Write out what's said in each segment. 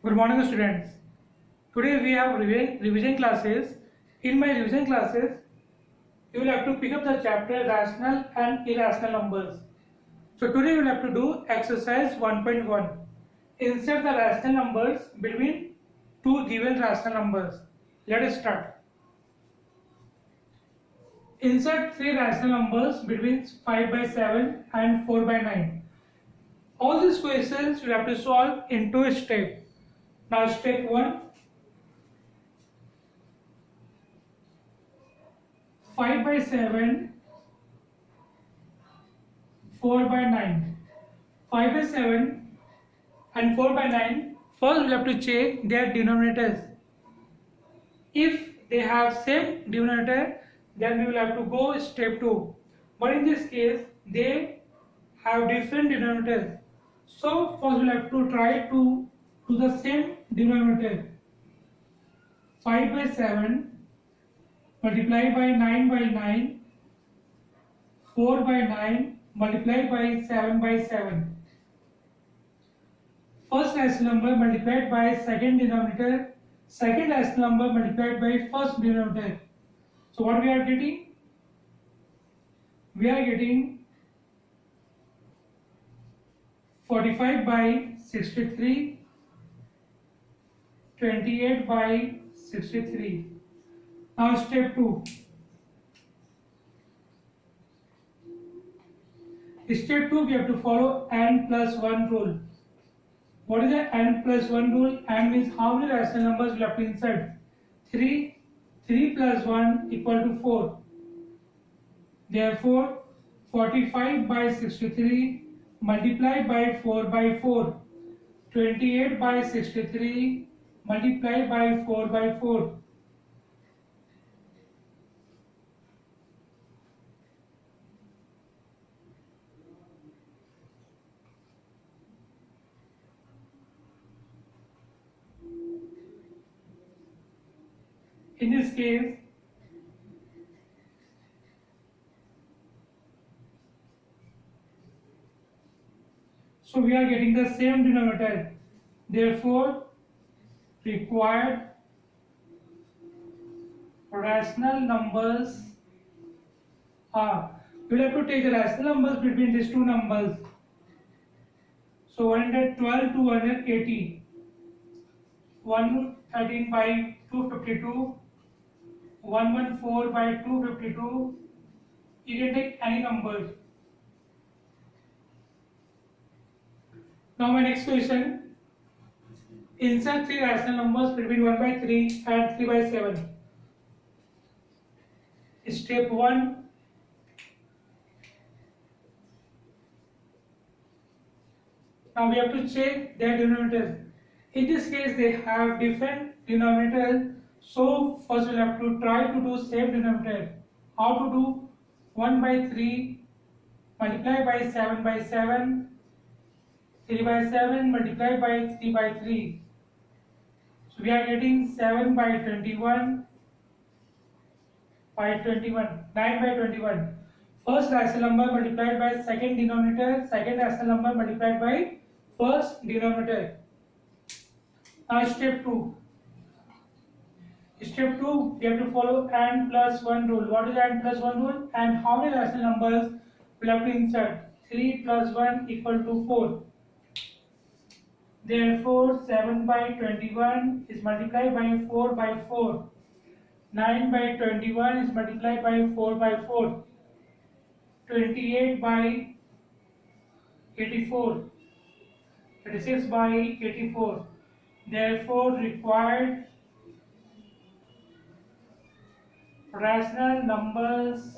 Good morning, students. Today we have revision classes. In my revision classes, you will have to pick up the chapter rational and irrational numbers. So today we will have to do exercise 1.1. Insert the rational numbers between two given rational numbers. Let us start. Insert three rational numbers between 5 by 7 and 4 by 9. All these questions you have to solve in two steps. Now step 1. 5 by 7, 4 by 9. 5 by 7 and 4 by 9. First we have to check their denominators. If they have same denominator, then we will have to go step 2. But in this case, they have different denominators. So first we will have to try to do the same denominator. 5 by 7 multiplied by 9 by 9, 4 by 9 multiplied by 7 by 7. First rational number multiplied by second denominator, second rational number multiplied by first denominator. So what we are getting? We are getting 45 by 63, 28 by 63. Now step 2. Step 2 we have to follow n plus 1 rule. What is the n plus 1 rule? N means how many rational numbers we have to insert? 3. 3 plus 1 equal to 4. Therefore 45 by 63 multiplied by 4 by 4. 28 by 63 multiplied by 4 by 4. In this case, so we are getting the same denominator. Therefore, required rational numbers are. We will have to take the rational numbers between these two numbers. So 112 to 180, 113 by 252, 114 by 252. You can take any numbers. Now my next question. Insert three rational numbers between 1 by 3 and 3 by 7. Step 1. Now we have to check their denominators. In this case, they have different denominators. So first we'll have to try to do same denominator. How to do? 1 by 3 multiplied by 7 by 7, 3 by 7 multiplied by 3 by 3. So we are getting 7 by 21 by 21, 9 by 21. First rational number multiplied by second denominator, second rational number multiplied by first denominator. Now step 2. Step 2, we have to follow n plus 1 rule. What is n plus 1 rule? And how many rational numbers we have to insert? 3 plus 1 equal to 4. Therefore 7 by 21 is multiplied by 4 by 4. 9 by 21 is multiplied by 4 by 4. 28 by 84. 36 by 84. Therefore required rational numbers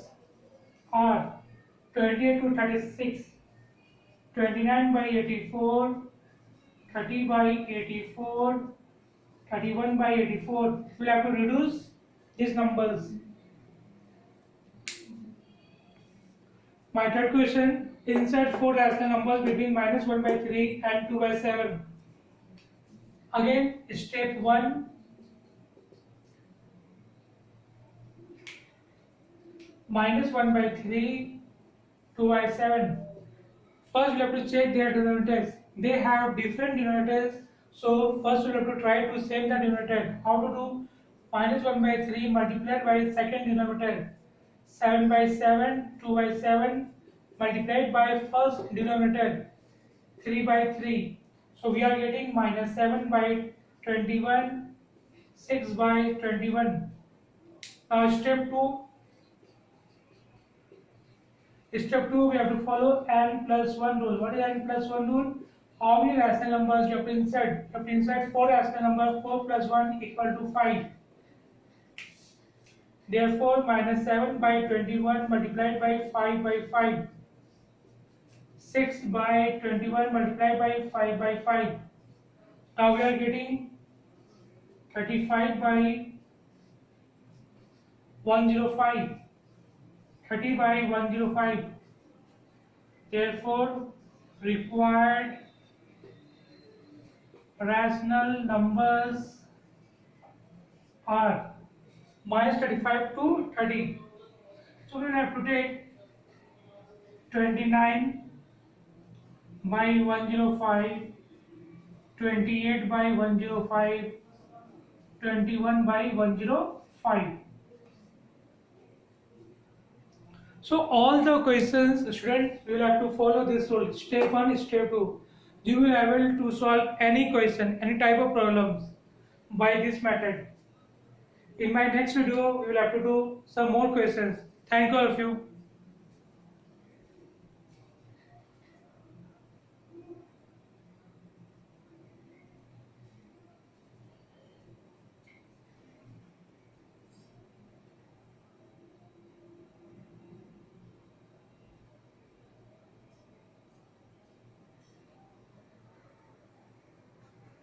are 28 to 36, 29 by 84, 30 by 84, 31 by 84. We'll have to reduce these numbers. My third question, insert four rational numbers between minus 1 by 3 and 2 by 7. Again, step 1. Minus 1 by 3, 2 by 7. First we have to check their denominators. They have different denominators. So first we have to try to same the denominator. How to do? Minus 1 by 3 multiplied by second denominator. 7 by 7, 2 by 7 multiplied by first denominator. 3 by 3. So we are getting minus 7 by 21, 6 by 21. Now step 2 we have to follow n plus 1 rule. What is n plus 1 rule? How many rational numbers you have to insert? You have to insert 4 rational numbers. 4 plus 1 equal to 5. Therefore, minus 7 by 21 multiplied by 5 by 5. 6 by 21 multiplied by 5 by 5. Now we are getting 35 by 105. 30 by 105. Therefore, required rational numbers are minus 35 to 30. So we have to take 29 by 105, 28 by 105, 21 by 105. So all the questions, students, you will have to follow this rule. Step 1, step 2. You will be able to solve any question, any type of problems by this method. In my next video, we will have to do some more questions. Thank you all of you.